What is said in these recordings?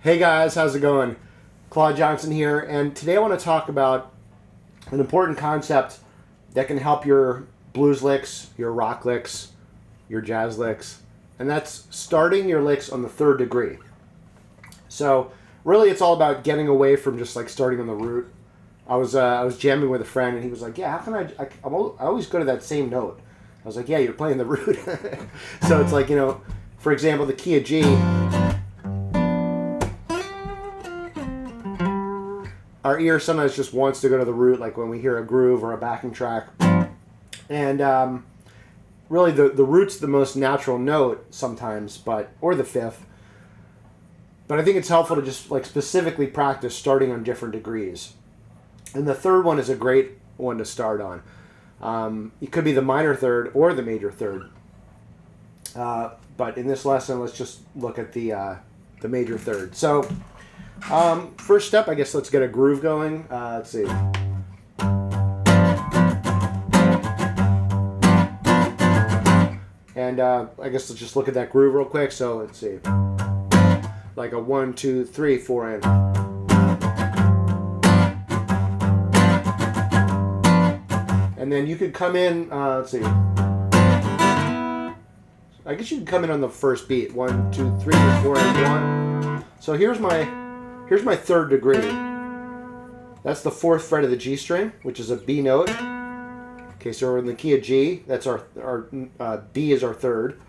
Hey guys, how's it going? Claude Johnson here, and today I want to talk about an important concept that can help your blues licks, your rock licks, your jazz licks, and that's starting your licks on the third degree. So really it's all about getting away from just like starting on the root. I was jamming with a friend and he was like, yeah, how can I always go to that same note. I was like, yeah, you're playing the root. So it's like, for example, the key of G. Our ear sometimes just wants to go to the root, like when we hear a groove or a backing track. And really the root's the most natural note sometimes, or the fifth. But I think it's helpful to just like specifically practice starting on different degrees. And the third one is a great one to start on. It could be the minor third or the major third. But in this lesson, let's just look at the major third. So first step, I guess let's get a groove going. Let's see. And I guess let's just look at that groove real quick. So let's see. Like a 1, 2, 3, 4, and. And then you could come in, let's see. I guess you can come in on the first beat. 1, 2, 3, 4, and 1. So here's my third degree. That's the fourth fret of the G string, which is a B note. Okay, so we're in the key of G. That's our B is our third.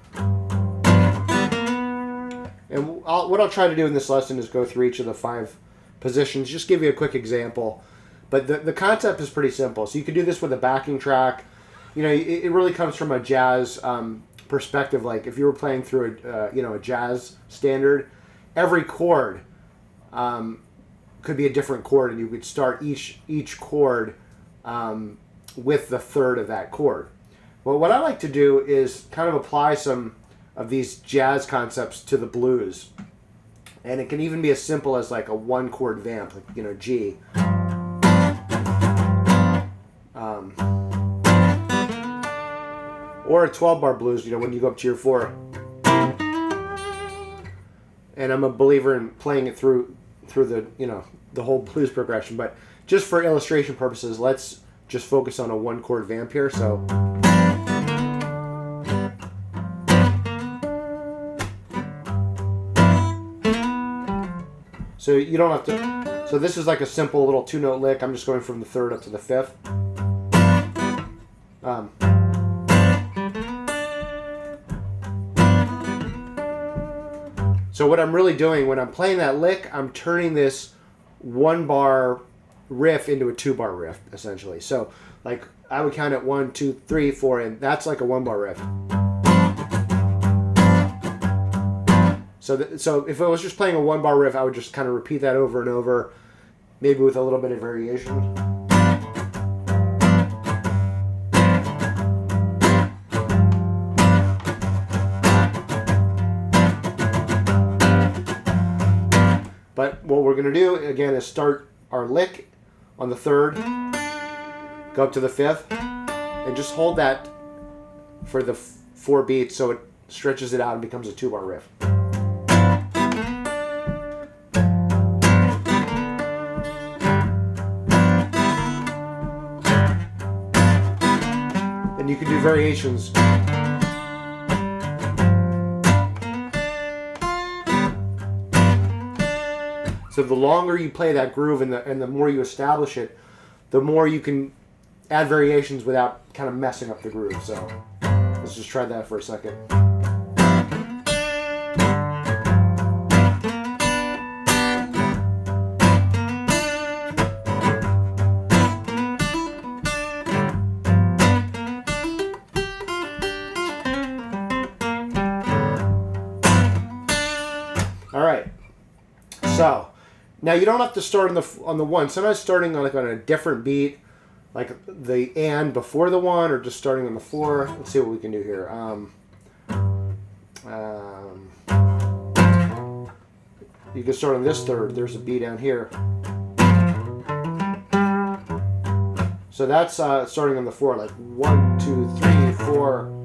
And what I'll try to do in this lesson is go through each of the 5 positions. Just give you a quick example. But the concept is pretty simple. So you could do this with a backing track. It really comes from a jazz perspective. Like if you were playing through a jazz standard, every chord could be a different chord, and you could start each chord with the third of that chord. Well, what I like to do is kind of apply some of these jazz concepts to the blues, and it can even be as simple as like a 1-chord vamp, like G. Or a 12-bar blues, when you go up to your 4. And I'm a believer in playing it through the whole blues progression. But just for illustration purposes, let's just focus on a 1-chord vamp here. So you don't have to. So this is like a simple little 2-note lick. I'm just going from the third up to the fifth. So what I'm really doing when I'm playing that lick, I'm turning this 1-bar riff into a 2-bar riff, essentially. So like I would count it 1, 2, 3, 4, and that's like a 1-bar riff. So if I was just playing a 1-bar riff, I would just kind of repeat that over and over, maybe with a little bit of variation. But what we're going to do, again, is start our lick on the third, go up to the fifth, and just hold that for the 4 beats so it stretches it out and becomes a 2-bar riff. And you can do variations. So the longer you play that groove and the more you establish it, the more you can add variations without kind of messing up the groove. So let's just try that for a second. All right. So now you don't have to start on the 1. Sometimes starting on a different beat, like the and before the 1, or just starting on the 4. Let's see what we can do here. You can start on this third. There's a B down here. So that's starting on the 4, like 1, 2, 3, 4.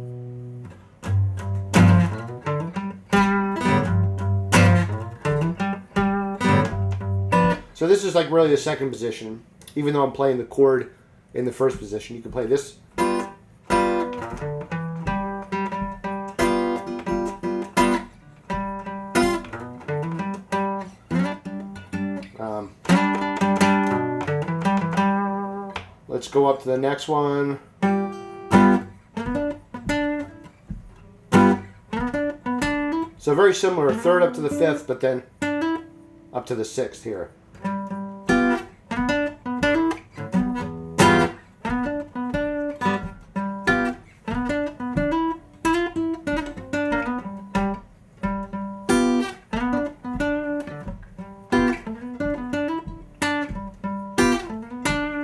So this is like really the second position. Even though I'm playing the chord in the first position, you can play this. Let's go up to the next one. So very similar, third up to the fifth, but then up to the sixth here.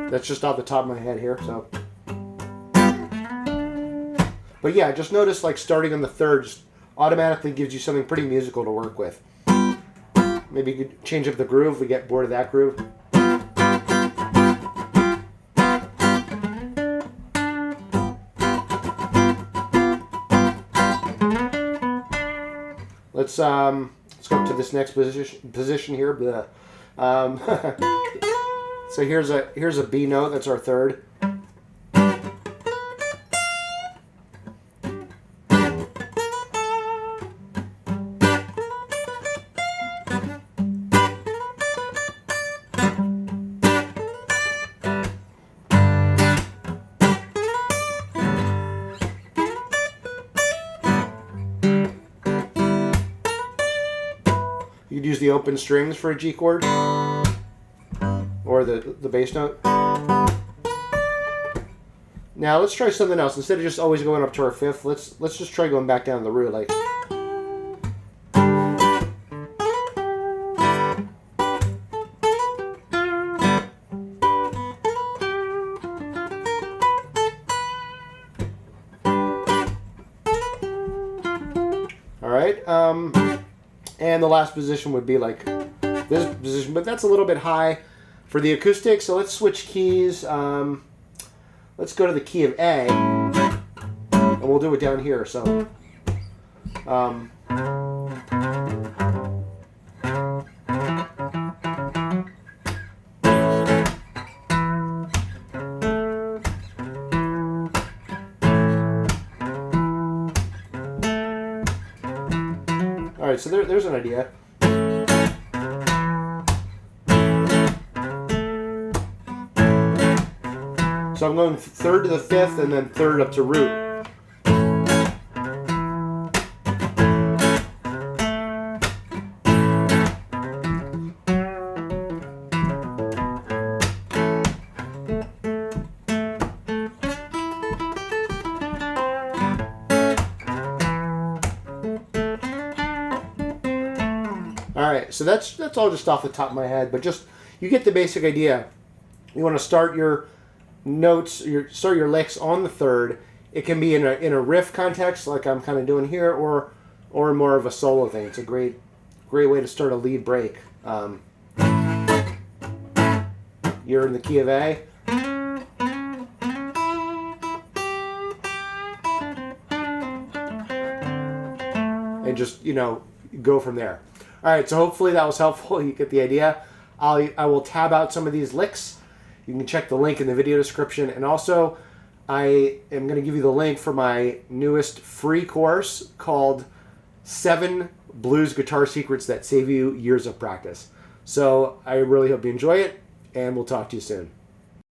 That's just off the top of my head here, so. But yeah, just notice like starting on the third just automatically gives you something pretty musical to work with. Maybe you could change up the groove if we get bored of that groove. Let's go up to this next position here. So here's a B note. That's our third. You could use the open strings for a G chord. Or the bass note. Now let's try something else. Instead of just always going up to our fifth, let's just try going back down the root like. All right, and the last position would be like this position, but that's a little bit high for the acoustic, so let's switch keys. Let's go to the key of A, and we'll do it down here. So, all right, so there's an idea. So I'm going third to the fifth and then third up to root. Alright, so that's all just off the top of my head, but just you get the basic idea. You want to start your notes, start your licks on the third. It can be in a riff context, like I'm kind of doing here, or more of a solo thing. It's a great way to start a lead break. You're in the key of A. And just, go from there. All right, so hopefully that was helpful. You get the idea. I will tab out some of these licks. You can check the link in the video description. And also, I am going to give you the link for my newest free course called 7 Blues Guitar Secrets That Save You Years of Practice. So I really hope you enjoy it, and we'll talk to you soon.